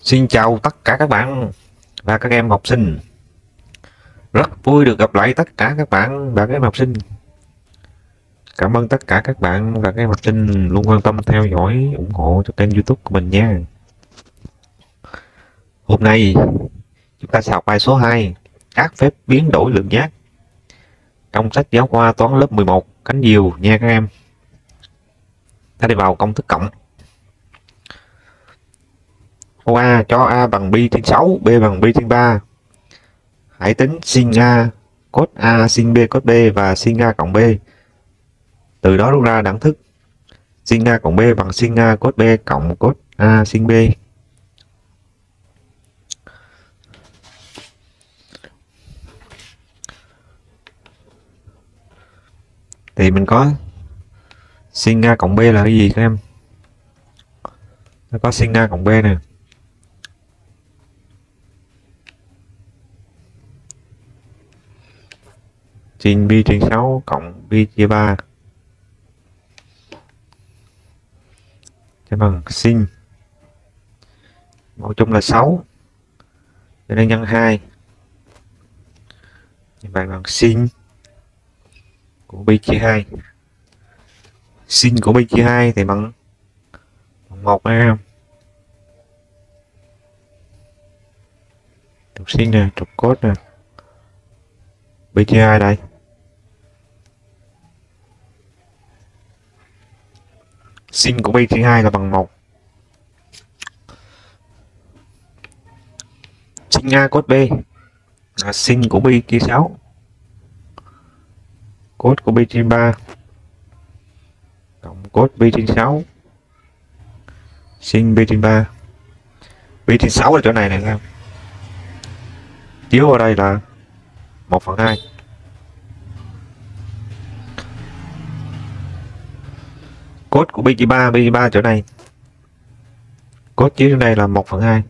Xin chào tất cả các bạn và các em học sinh. Rất vui được gặp lại tất cả các bạn và các em học sinh. Cảm ơn tất cả các bạn và các em học sinh luôn quan tâm theo dõi, ủng hộ cho kênh YouTube của mình nha. Hôm nay chúng ta sẽ học bài số 2, các phép biến đổi lượng giác, trong sách giáo khoa toán lớp 11 cánh diều nha các em. Ta đi vào công thức cộng. Câu A cho A bằng pi trên 6, B bằng pi trên 3. Hãy tính sin A cos A, sin B cos B và sin A cộng B. Từ đó rút ra đẳng thức sin A cộng B bằng sin A cos B cộng cos A sin B. Thì mình có sin A cộng B là cái gì các em? Nó có sin A cộng B nè. Sin pi trên 6 cộng pi chia 3 sẽ bằng sin, mẫu chung là 6 cho nên nhân 2, như vậy bằng sin của pi chia 2. Sin của pi chia 2 thì bằng 1 em. Trục sin nè, trục cos nè, pi chia 2 đây. Sin của pi chia 2 là bằng 1. Sin A cos B là sin của pi chia 6 cos của pi chia 3 cộng cos pi trên 6 sin pi trên 3. Pi trên 6 là chỗ này nè em. Chiếu ở đây là 1/2. Cos của pi chia 3 chỗ này. Cos chiếu chỗ này là 1/2.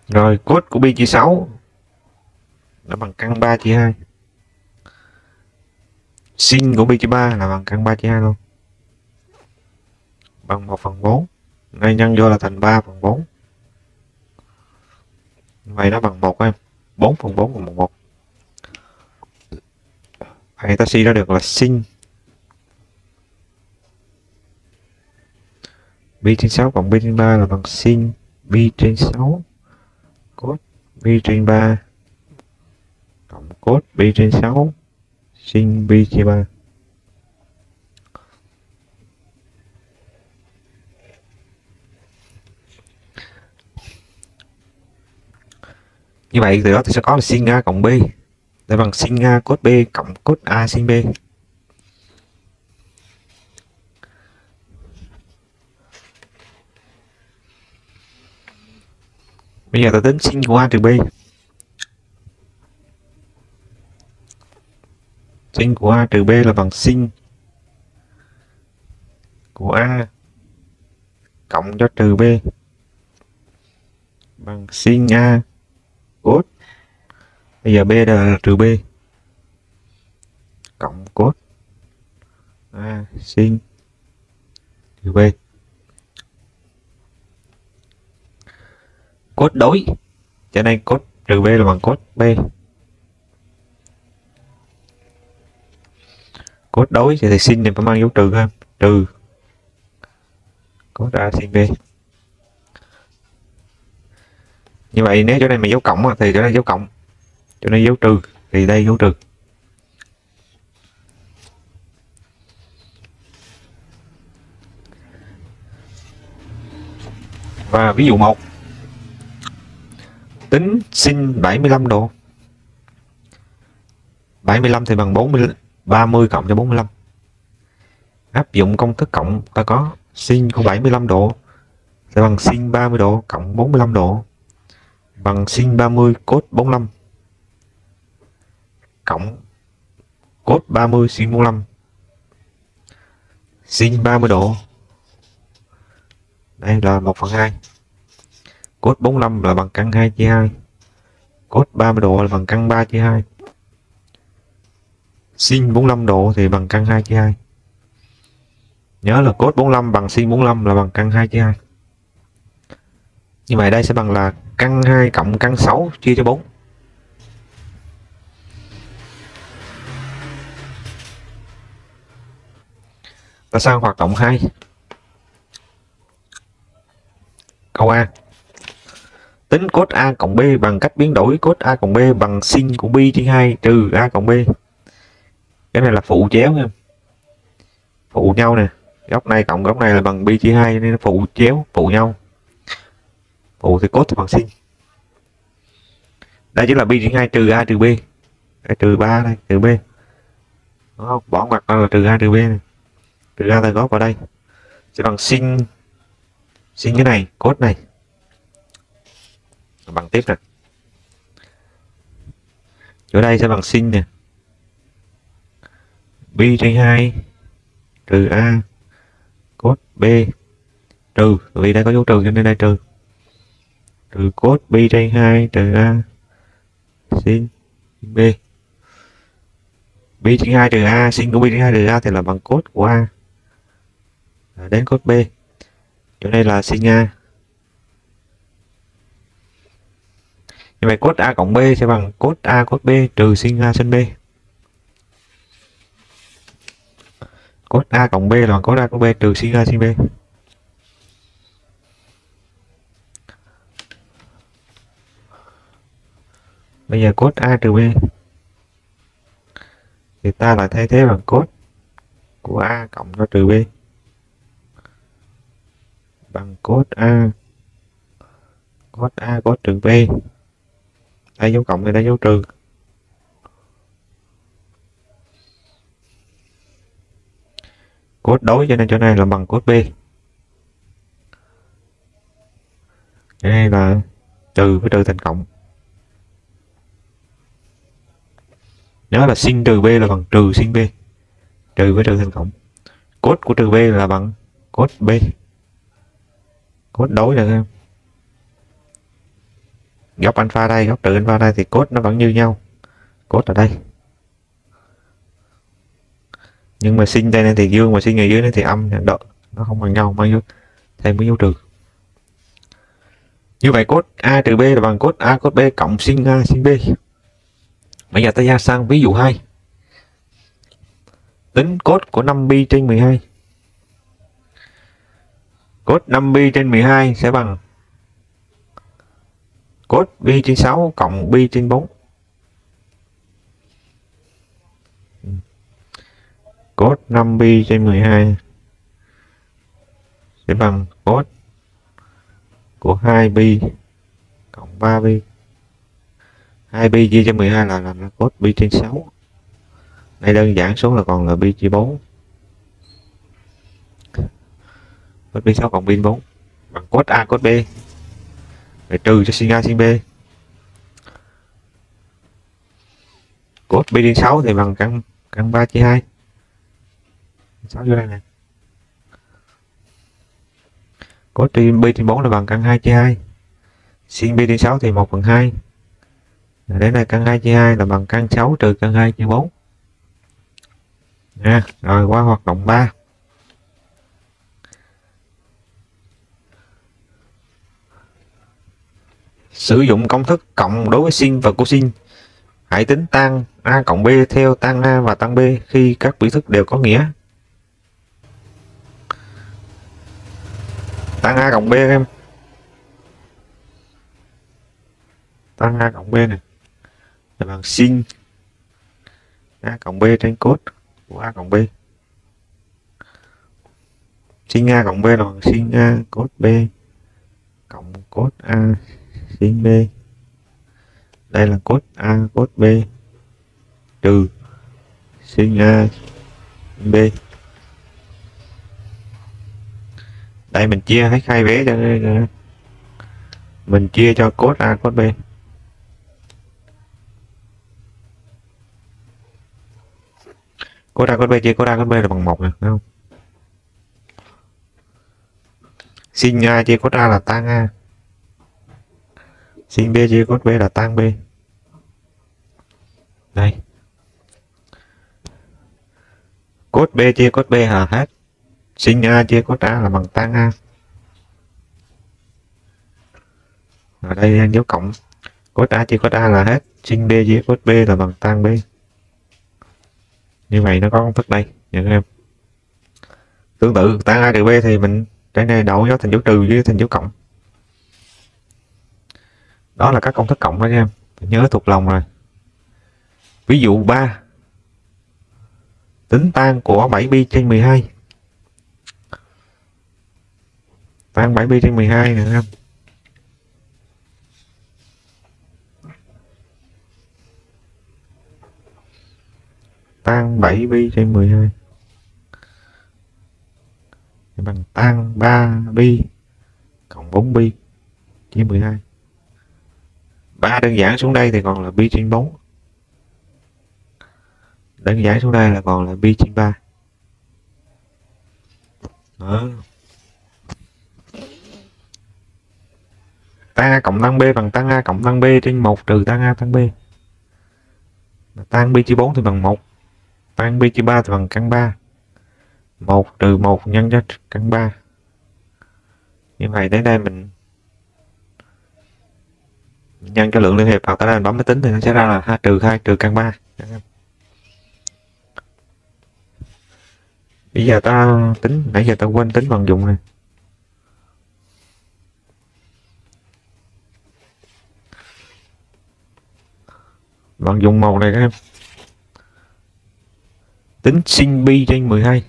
Rồi cos của pi chia 6 là bằng căn 3 chia 2. Sin của pi chia 3 là bằng căn 3 chia 2 luôn. Bằng 1/4. Đây nhân vô là thành 3/4. Vậy nó bằng 1 em. 4/4 bằng 1. Vậy ta suy ra được là sin pi trên 6 cộng pi trên 3 là bằng sin pi trên 6 cos pi trên 3 cộng cos pi trên 6 sin pi chia 3. Như vậy từ đó thì sẽ có là sin A cộng B để bằng sin A cos B cộng cos A sin B. Bây giờ ta tính sin của A trừ B. Sin của A trừ B là bằng sin của A cộng cho trừ B bằng sin A cos. Bây giờ B là trừ B cộng cos A sin trừ B. Cos đối cho nên cos trừ B là bằng cos B. Cos đối thì sin này phải mang dấu trừ ha, trừ cos A sin B. Như vậy nếu chỗ này mà dấu cộng thì chỗ này dấu cộng, chỗ này dấu trừ thì đây dấu trừ. Và ví dụ 1, tính sin 75 độ. 75 thì bằng 30 cộng cho 45. Áp dụng công thức cộng, ta có sin của 75 độ sẽ bằng sin 30 độ cộng 45 độ bằng sin 30 cos 45 cộng cos 30 sin 45. Sin 30 độ đây là 1/2. Cos 45 là bằng căn 2 chia 2. Cos 30 độ là bằng căn 3 chia 2. sin 45 độ thì bằng căn 2 chia 2. Nhớ là cos 45 bằng sin 45 là bằng căn 2 chia 2. Như vậy đây sẽ bằng là căn 2 cộng căn 6 chia cho 4. Ta sang hoạt động 2. Câu A. Tính cos A cộng B bằng cách biến đổi cos A cộng B bằng sin của B trên 2 trừ A cộng B. Cái này là phụ chéo nha. Phụ nhau nè. Góc này cộng góc này là bằng B chia 2 nên nó phụ chéo, phụ nhau. Phụ thì cos thì bằng sin. Đây chính là B trên 2 trừ A trừ B. Đây, trừ 3 đây, trừ B. Đúng không? Bỏ ngoặc là trừ A trừ B này. Trừ A ta góp vào đây. Sẽ bằng sin cái này, cos này. Bằng tiếp nè. Chỗ đây sẽ bằng sin nè. B trên 2 trừ A cos B trừ, vì đây có dấu trừ cho nên đây trừ. Trừ cos B trên 2 trừ A sin B. B trên 2 trừ A, sin của B trên 2 trừ A thì là bằng cos của A. Đến cos B. Chỗ này là sin A. Như vậy cos A cộng B sẽ bằng cos A cos B trừ sin A sin B. Cos A cộng B là bằng cos A cos B trừ sin A sin B. Bây giờ cos A trừ B thì ta lại thay thế bằng cos của A cộng cho trừ B bằng cos A cos trừ B. Đây dấu cộng thì đây dấu trừ. Cos đối cho nên chỗ này là bằng cos B. Đây là trừ với trừ thành cộng. Nhớ là sin trừ B là bằng trừ sin B. Trừ với trừ thành cộng. Cos của trừ B là bằng cos B. Cos đối được không? Góc alpha đây, góc trừ alpha đây thì cos nó vẫn như nhau. Cos ở đây. Nhưng mà sin đây thì dương mà sin ở dưới này thì âm, độ nó không bằng nhau, bao nhiêu thêm cái dấu trừ. Như vậy cos A trừ B là bằng cos A cos B cộng sin A sin B. Bây giờ ta ra sang ví dụ 2. Tính cos của 5pi trên 12. Cos 5pi trên 12 sẽ bằng cos pi trên 6 cộng pi trên 4. Cos 5pi trên 12 sẽ bằng cos của 2pi cộng 3pi. 2pi chia cho 12 là cos pi trên 6. Đây đơn giản số là còn là pi chia 4. Cos pi 6 cộng pi 4 bằng cos A cos B. Rồi trừ cho sin A sin B. Cos pi trên 6 thì bằng căn 3 chia 2. 6 vô đây nè. Cos pi trên 4 là bằng căn 2 chia 2. Sin pi trên 6 thì 1/2. Đến đây căn 2 chia 2 là bằng căn 6 trừ căn 2 chia 4. Nha, rồi qua hoạt động 3. Sử dụng công thức cộng đối với sin và cosin. Hãy tính tan A cộng B theo tan A và tan B khi các biểu thức đều có nghĩa. Tan A cộng B em. Tan A cộng B này là bằng sin A cộng B trên cos của A cộng B. Sin A cộng B là bằng sin A cos B cộng cos A sin B. Đây là cos A cos B trừ sin A sin B. Đây mình chia hết hai vế cho nên mình chia cho cos A cos B. Cos A cos B chia cos A cos B là bằng 1 nè, đúng không? Sin A chia cos A là tan A. Sin B chia cos B là tan B. Đây. Cos B chia cos B là hết. Sin A chia cos A là bằng tan A. Ở đây đang dấu cộng. Cos A chia cos A là hết. Sin B chia cos B là bằng tan B. Như vậy nó có công thức đây nha các em. Tương tự tan A trừ B thì mình cái này đậu dấu thành dấu trừ với thành dấu cộng. Đó là các công thức cộng đó nha em. Phải nhớ thuộc lòng rồi. Ví dụ 3. Tính tan của 7pi trên 12. Tan 7pi trên 12 nè em. Tan 7pi trên 12 bằng tan 3pi cộng 4pi chia 12. 3 đơn giản xuống đây thì còn là pi trên 4. Đơn giản xuống đây là còn là pi trên 3. Đó. Tan A cộng tan B bằng tan A cộng tan B trên 1 trừ tan A tan B. Tan pi chia 4 thì bằng 1. Tan pi chia 3 thì bằng căn 3. 1 trừ 1 nhân cho căn 3. Như vậy đến đây mình nhân cho lượng liên hiệp hoặc tới đây mình bấm máy tính thì nó sẽ ra là 2 trừ 2 trừ căn 3. Bây giờ ta tính, nãy giờ ta quên tính vận dụng này. Vận dụng 1 này các em. Tính sin pi trên 12.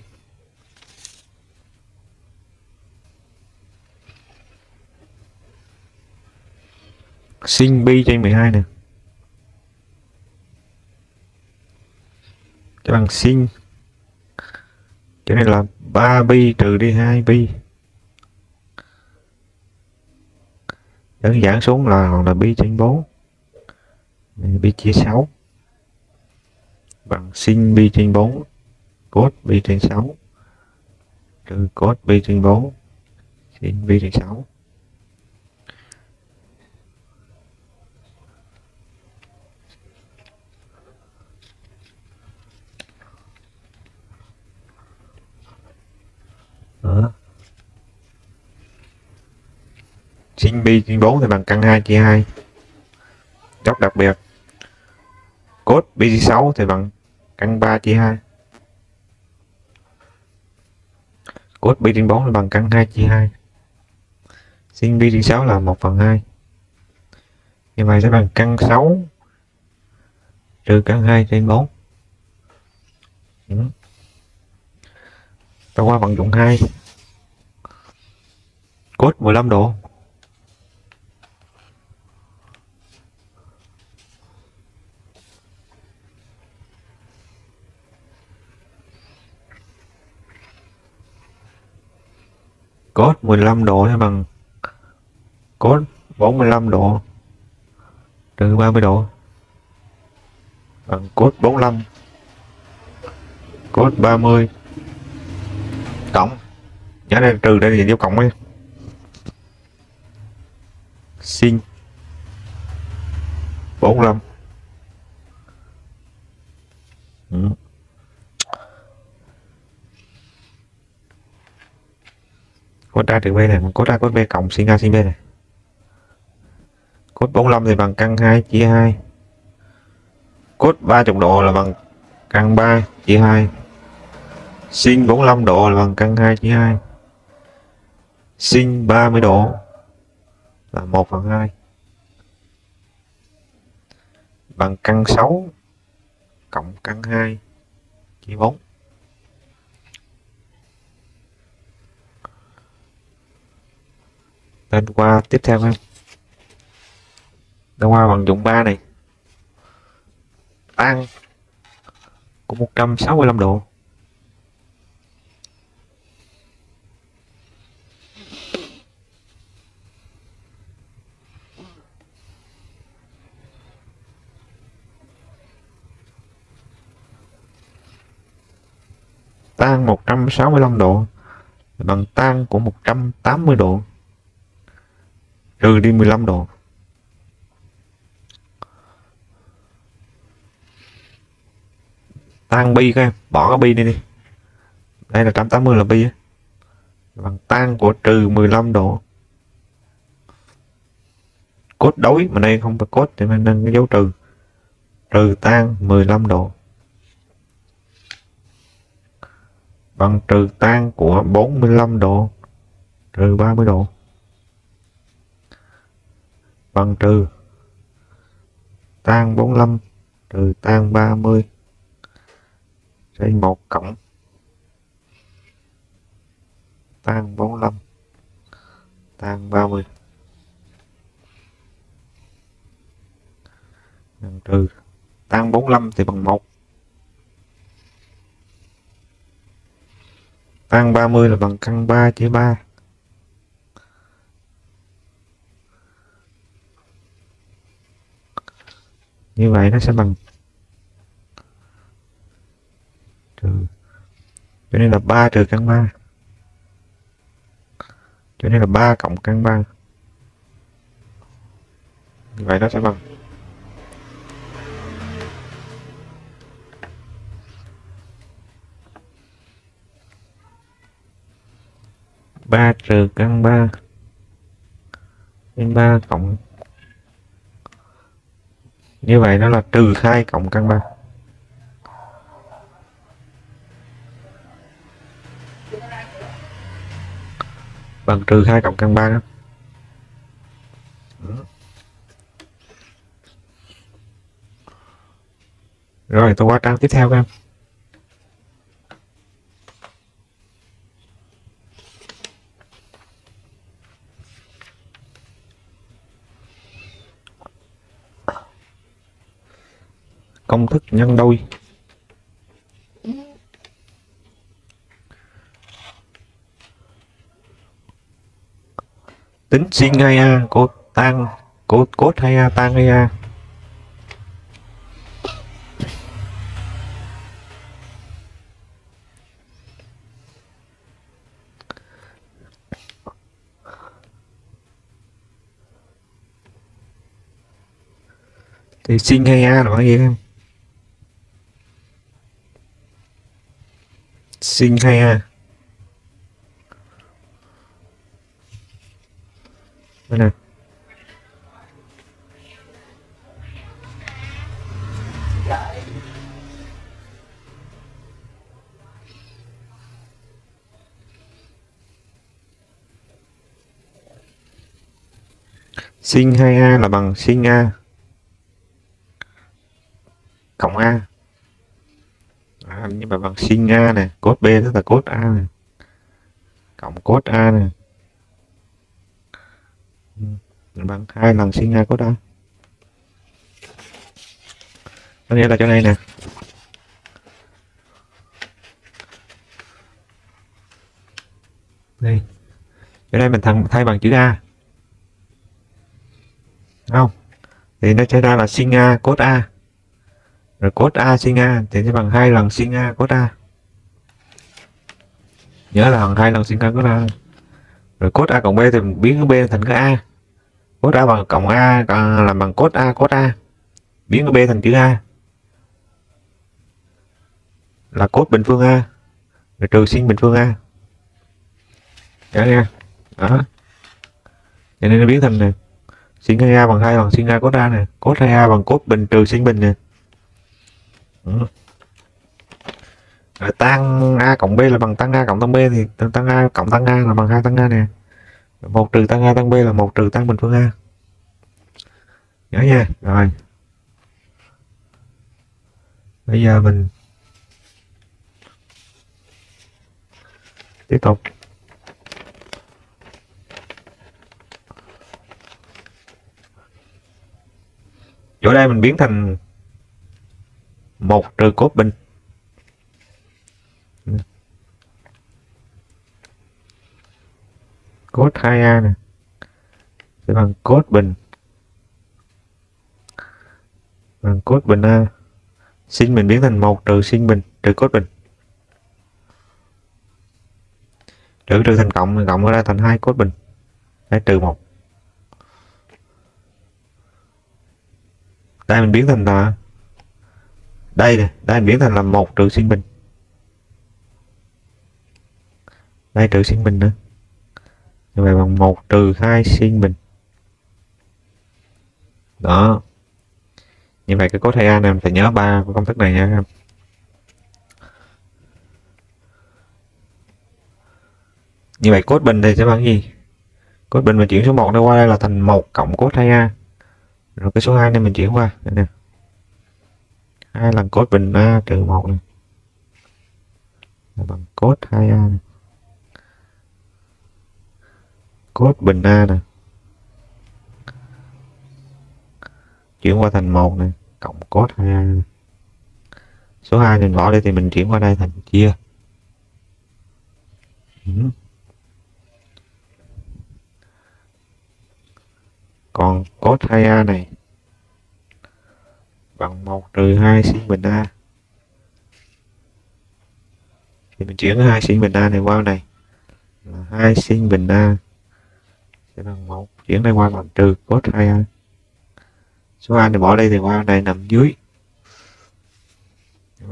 Sin pi trên 12 nè. Cho bằng sin. Cho nên là 3pi trừ đi 2pi. Đơn giản xuống là pi trên 4. Pi chia 6. Bằng sin pi trên 4 cos pi trên 6 trừ cos pi trên 4 sin pi trên 6. Đó. Sin pi trên 4 thì bằng căn 2 chia 2. Góc đặc biệt. Cos pi chia 6 thì bằng căn 3 chia 2. Cos pi trên 4 là bằng căn 2 chia 2. Sin pi trên 6 là 1/2. Như vậy sẽ bằng căn 6 trừ căn 2 trên 4. Ta qua vận dụng 2. Cos 15 độ. Cos 15 độ sẽ bằng cos 45 độ trừ 30 độ bằng cos 45 cos 30 cộng, nhớ đây trừ đây là dấu cộng ấy, sin 45. Cos A trừ B này, cos A cos B cộng sin A sin B này. Cos 45 thì bằng căn 2 chia 2. Cos 30 độ là bằng căn 3 chia 2. Sin 45 độ là bằng căn 2 chia 2. Sin 30 độ là 1/2. Bằng căn 6 cộng căn 2 chia 4. Lên qua tiếp theo em. Lên qua vận dụng 3 này. Tan của 165 độ. Tan 165 độ bằng tan của 180 độ trừ đi 15 độ. Tan pi các em, bỏ cái pi đi đi. Đây là 180 là pi á, bằng tan của trừ 15 độ. Cốt đối mà đây không phải cốt thì mình nâng cái dấu trừ, trừ tan 15 độ bằng trừ tan của 45 độ trừ 30 độ bằng trừ tan 45 trừ tan 30 trên 1 cộng tan 45 tan 30 bằng trừ tan 45 thì bằng 1, tan 30 là bằng căn 3 chia 3. Như vậy nó sẽ bằng trừ, cho nên là 3 trừ căn 3, cho nên là 3 cộng căn 3. Như vậy nó sẽ bằng 3 trừ căn 3 trên 3 cộng, như vậy nó là trừ 2 cộng căn 3. Bằng trừ 2 cộng căn 3 đó. Rồi tôi qua trang tiếp theo các em. Công thức nhân đôi. Tính sin 2a cốt tan cốt 2a tan 2a. Thì sin 2a là cái gì em? Sin 2a đây nè, sin 2a là bằng sin a cộng a, nhưng mà bằng sin a này, cốt b tức là cốt a này, cộng cốt a này, bằng 2 lần sin a cốt a. Có nghĩa là chỗ này nè, đây chỗ đây mình thay bằng chữ a, không thì nó sẽ ra là sin a cốt a, rồi cốt a sin a thì sẽ bằng 2 lần sin a cốt a, nhớ là bằng 2 lần sin a cốt a. Rồi cốt a cộng b thì mình biến cái b thành cái a, cốt a bằng cộng a làm bằng cốt a, biến cái b thành chữ a là cốt bình phương a, rồi trừ sin bình phương a, nhớ nha. Đó, cho nên nó biến thành này sin 2a bằng 2 lần sin a cốt a này, cốt 2a bằng cốt bình trừ sin bình nè. Rồi tan a cộng b là bằng tăng a cộng tăng b, thì tăng a cộng tăng a là bằng 2 tăng a nè, 1 trừ tăng a tăng b là 1 trừ tăng bình phương a, nhớ nha. Rồi bây giờ mình tiếp tục. Chỗ đây mình biến thành 1 trừ cốt bình, cốt 2a nè sẽ bằng cốt bình a, sin mình biến thành 1 trừ sin bình trừ cốt bình, trừ thành cộng, cộng ra thành 2 cốt bình, đây trừ 1. Đây mình biến thành là đây nè, đây mình biến thành là 1 trừ sin bình, Đây trừ sin bình nữa. Như vậy bằng 1 trừ 2 sin bình. Đó. Như vậy cái cos 2a này mình phải nhớ 3 của công thức này nha. Như vậy cos bình thì sẽ bằng gì? Cos bình mình chuyển số 1 đây qua đây là thành 1 cộng cos 2a. Rồi cái số 2 này mình chuyển qua đây nè. 2 lần cos bình a trừ 1 này. Là bằng cos 2a này. Cos bình a nè. Chuyển qua thành 1 này, cộng cos 2a. Số 2 mình bỏ đi thì mình chuyển qua đây thành chia. Còn cos 2a này bằng 1 trừ 2 sin bình a. Thì mình chuyển 2 sin bình a này qua này là 2 sin bình a sẽ bằng 1. Chuyển đây qua bằng trừ cos 2a. Số 2 này bỏ đây thì qua đây nằm dưới.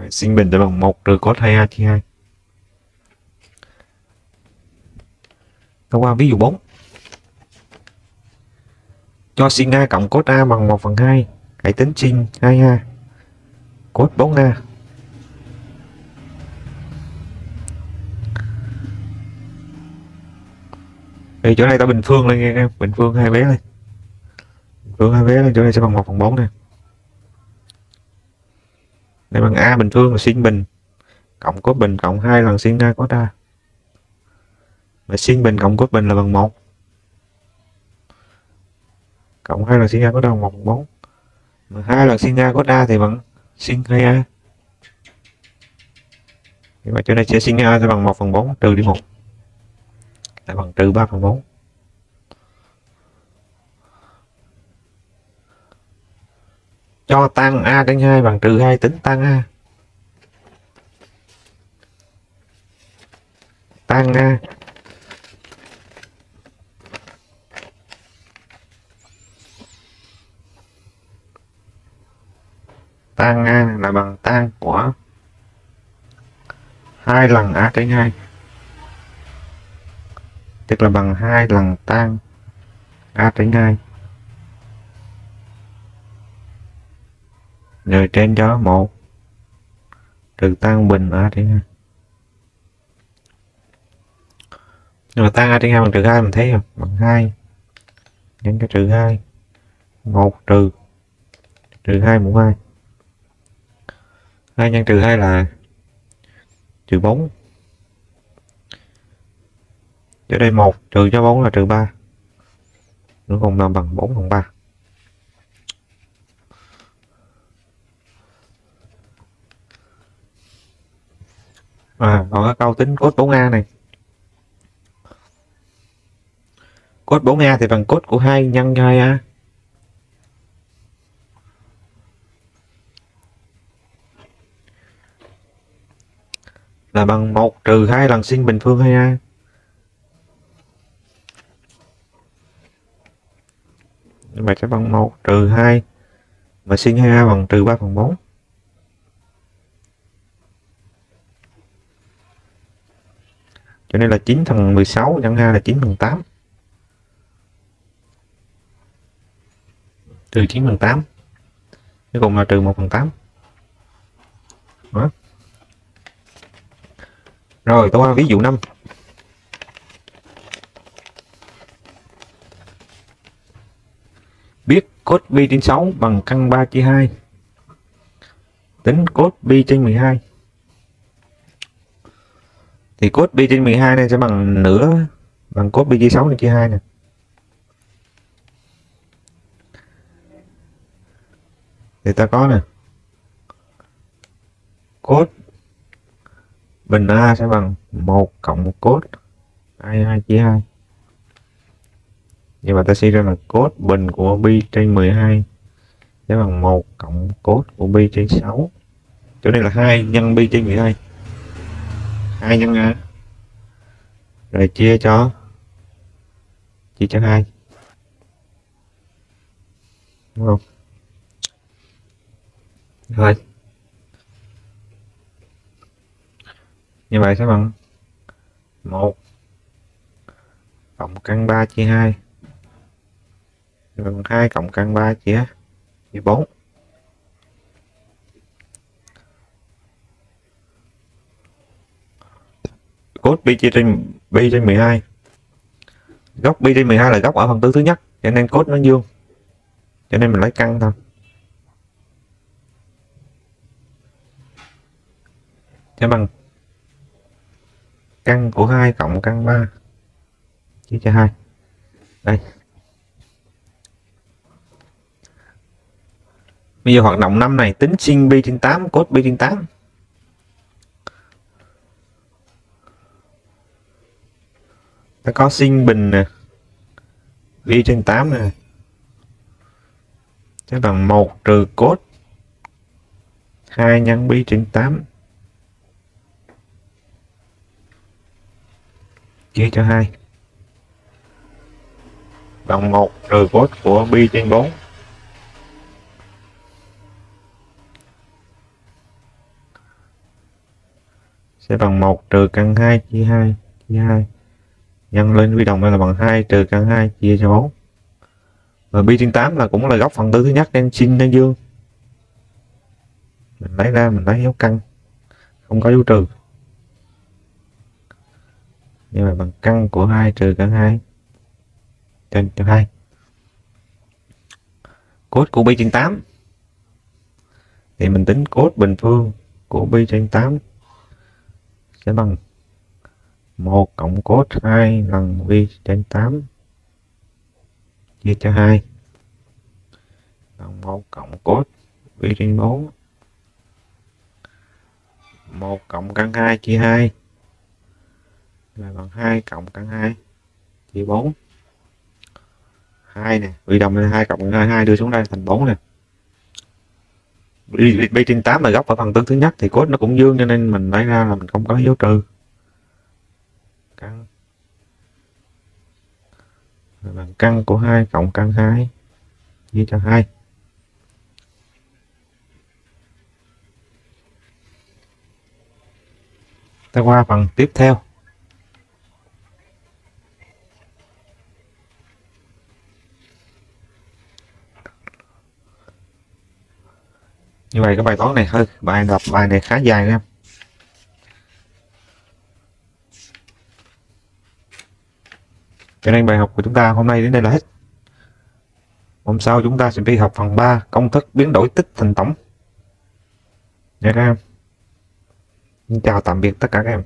Sin bình sẽ bằng 1 trừ cos 2a chia 2. Thông qua ví dụ 4. Cho sin a cộng cos a bằng 1/2. Hãy tính sin 2a cos 4a. Thì chỗ này ta bình phương lên nghe em, bình phương hai bé lên. Bình phương hai bé lên, chỗ này sẽ bằng 1/4 nè. Đây bằng a bình phương là sin bình cộng cos bình cộng 2 lần sin a cos a. Mà sin bình cộng cos bình là bằng 1. Cộng 2 lần sin a cos a bằng 1/4. Mà 2 lần sin a cos a thì bằng sin 2a. Nhưng mà chỗ này sẽ sin a sẽ bằng 1/4 trừ đi 1. Lại bằng trừ 3/4. Cho tan a trên 2 bằng trừ 2 tính tan a. Tan a tan a là bằng tan của 2 lần a trên 2. Tức là bằng 2 lần tan a trên 2. Rồi trên đó 1 trừ tan bình a trên 2. Nhưng mà tan a trên 2 bằng trừ 2 mình thấy không? Bằng 2 nhân cho trừ 2. 1 trừ 2 mũ 2. 2 nhân trừ 2 là trừ 4. Ở đây 1 trừ cho 4 là trừ 3. Nó còn là bằng 4/3. Còn cái câu tính cos 4a này. Cos 4a thì bằng cos của 2 nhân cho 2a. Là bằng 1 trừ 2 lần sin bình phương 2a. Như vậy sẽ bằng 1 trừ 2 và sin 2a bằng trừ 3/4. Cho nên là 9/16 nhân 2 là 9/8. Trừ 9/8. Cuối cùng là trừ 1/8. Đó. Rồi tôi qua ví dụ 5. Biết cos pi trên 6 bằng căn 3 chia 2. Tính cos pi trên 12. Thì cos pi trên 12 này sẽ bằng nửa bằng cos pi chia 6 này chia 2 nè. Thì ta có nè. Cos bình a sẽ bằng 1 cộng cos 2 chia 2. Nhưng mà ta suy ra là cos bình của pi trên 12 sẽ bằng 1 cộng cos của pi trên 6. Chỗ này là 2 nhân pi trên 12. 2 nhân a. Rồi chia cho 2. Đúng không? Rồi. Như vậy sẽ bằng 1 cộng căn 3 chia 2 bằng 2 cộng căn 3 chia 4. Cos pi trên 12. Góc pi trên 12 là góc ở phần tư thứ nhất, cho nên cos nó dương. Cho nên mình lấy căn thôi. Sẽ bằng căn của 2 cộng căn 3 chia cho 2. Đây. Bây giờ hoạt động 5 này tính sin pi trên 8 cos pi trên 8. Nó có sin bình nè, pi trên 8 nè, sẽ bằng 1 trừ cos 2 nhân pi trên 8 chia cho 2 bằng 1 trừ cos của pi trên 4 sẽ bằng 1 trừ căn 2 chia 2 nhân lên vi đồng đây là bằng 2 trừ căn 2 chia cho 4. Và pi trên 8 là cũng là góc phần tư thứ nhất nên sin nó dương. Mình lấy ra, mình lấy dấu căn, không có dấu trừ. Nhưng mà bằng căn của 2 trừ căn 2 trên cho 2. Cos của pi trên 8 thì mình tính cos bình phương của pi trên 8 sẽ bằng 1 cộng cos 2 lần pi trên 8 chia cho 2 bằng 1 cộng cos pi trên 4 1 cộng căn 2 chia 2 là bằng 2 cộng căn 2 chia 4. 2 nè, vi đồng lên 2 cộng căn 2 đưa xuống đây thành 4 nè. Pi trên 8 là góc ở phần tư thứ nhất thì cos nó cũng dương, cho nên mình lấy ra là mình không có dấu trừ. Căn bằng căn của 2 cộng căn 2 chia cho 2. Ta qua phần tiếp theo. Như vậy cái bài toán này hơi bài này khá dài nha. Cho nên bài học của chúng ta hôm nay đến đây là hết. Hôm sau chúng ta sẽ đi học phần 3 công thức biến đổi tích thành tổng. Nha các em. Xin chào tạm biệt tất cả các em.